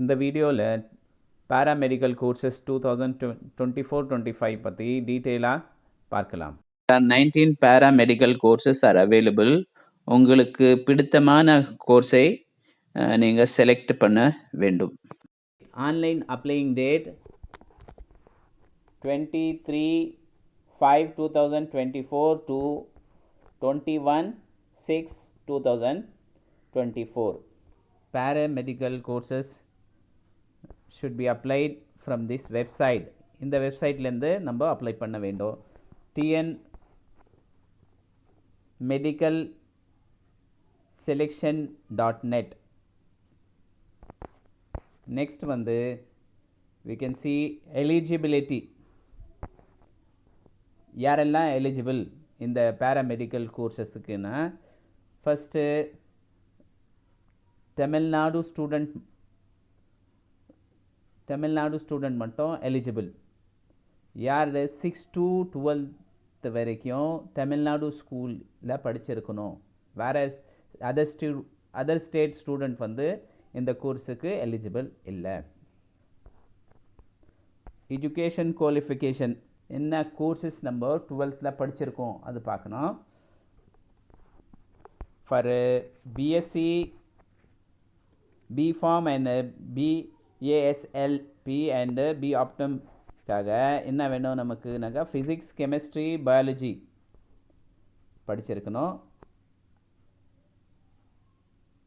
இந்த வீடியோவில் paramedical courses 2024-25 பற்றி டீட்டெயிலாக பார்க்கலாம். 19 பேராமெடிக்கல் கோர்சஸ் ஆர் அவைலபிள். உங்களுக்கு பிடித்தமான கோர்ஸை நீங்கள் செலக்ட் பண்ண வேண்டும். Online applying date 23/5/2024 to 21/6/2024. Paramedical courses should be applied from this website. இந்த வெப்சைட்லேருந்து நம்ம அப்ளை பண்ண வேண்டும். TN medical selection.net. next வந்து we can see eligibility. யாரெல்லாம் எலிஜிபிள் இந்த பேராமெடிக்கல் கோர்சஸுக்குன்னா, ஃபஸ்ட்டு தமிழ்நாடு ஸ்டூடெண்ட் மட்டும் எலிஜிபிள். யார் 6 to 12th வரைக்கும் தமிழ்நாடு ஸ்கூலில் படிச்சிருக்கணும். வேறு அதர் ஸ்டேட் ஸ்டூடெண்ட் வந்து இந்த கோர்ஸுக்கு எலிஜிபிள் இல்லை. எஜுகேஷன் குவாலிஃபிகேஷன் என்ன கோர்சஸ் நம்ம 12th படிச்சிருக்கோம் அது பார்க்கணும். For BSc B Pharm and BASLP and B ஆப்டம்காக என்ன வேணும் நமக்குனாக்கா ஃபிசிக்ஸ் கெமிஸ்ட்ரி பயாலஜி படிச்சிருக்கணும்.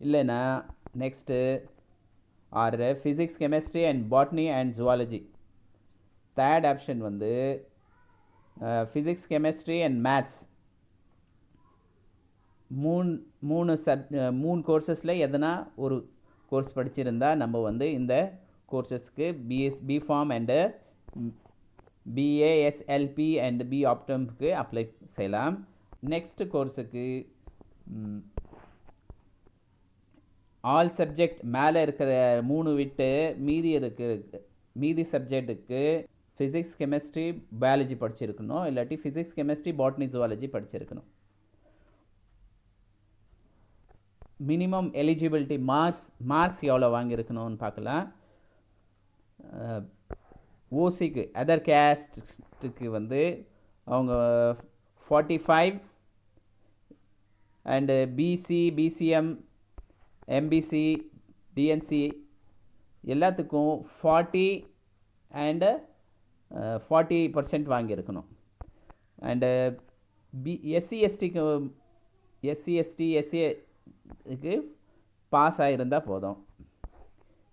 இல்லைன்னா next or physics chemistry and botany and zoology. Third option வந்து ஃபிசிக்ஸ் கெமிஸ்ட்ரி அண்ட் மேத்ஸ். மூணு கோர்சஸில் எதனா ஒரு கோர்ஸ் படிச்சிருந்தால் நம்ம வந்து இந்த கோர்சஸ்க்கு B Pharm and BASLP and B ஆப்டம்க்கு அப்ளை செய்யலாம். நெக்ஸ்ட் கோர்ஸுக்கு ஆல் சப்ஜெக்ட் மேலே இருக்கிற 3 விட்டு மீதி சப்ஜெக்டுக்கு ஃபிசிக்ஸ் கெமிஸ்ட்ரி பயாலஜி படிச்சிருக்கணும். இல்லாட்டி ஃபிசிக்ஸ் கெமிஸ்ட்ரி பாட்னி ஜுவாலஜி படிச்சிருக்கணும். மினிமம் எலிஜிபிலிட்டி மார்க்ஸ் எவ்வளோ வாங்கியிருக்கணும்னு பார்க்கலாம். ஓசிக்கு அதர் கேஸ்ட்டுக்கு வந்து அவங்க 45 and BC BCM MBC DNC எல்லாத்துக்கும் 40 அண்டு 40% வாங்கியிருக்கணும். அண்டு எஸ்சி எஸ்சிக்கு பாஸ் ஆகியிருந்தால் போதும்.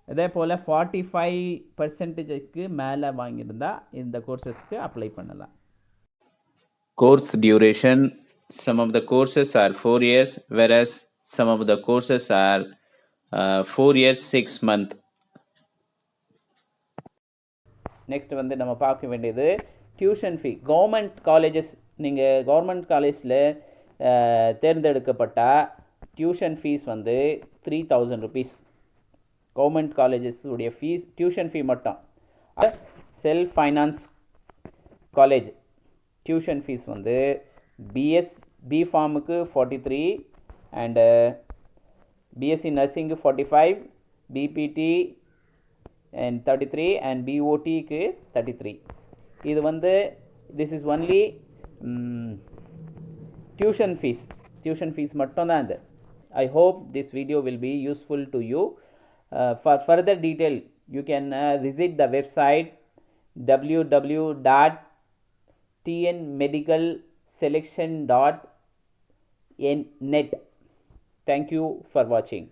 அதே போல் 45%க்கு மேலே வாங்கியிருந்தால் இந்த கோர்சஸ்க்கு அப்ளை பண்ணலாம். Course duration. some of the courses are 4 years whereas some of the courses are 4 years 6 months. Next வந்து நம்ம பார்க்க வேண்டியது டியூஷன் ஃபீ. கவர்மெண்ட் காலேஜஸ், நீங்கள் கவர்மெண்ட் காலேஜில் தேர்ந்தெடுக்கப்பட்டால் டியூஷன் ஃபீஸ் வந்து 3000 rupees. கவர்மெண்ட் காலேஜஸ் உடைய ஃபீஸ் டியூஷன் ஃபீ மட்டும். Self finance college tuition fees வந்து பிஃபார்முக்கு 43 அண்டு பிஎஸ்சி நர்சிங்கு 45, பிபிடி and 33 and BOTக்கு 33. இது வந்து this is only tuition fees மட்டும் தான் இது. I hope this video will be useful to you. For further detail you can visit the website www.tnmedicalselection.net. Thank you for watching.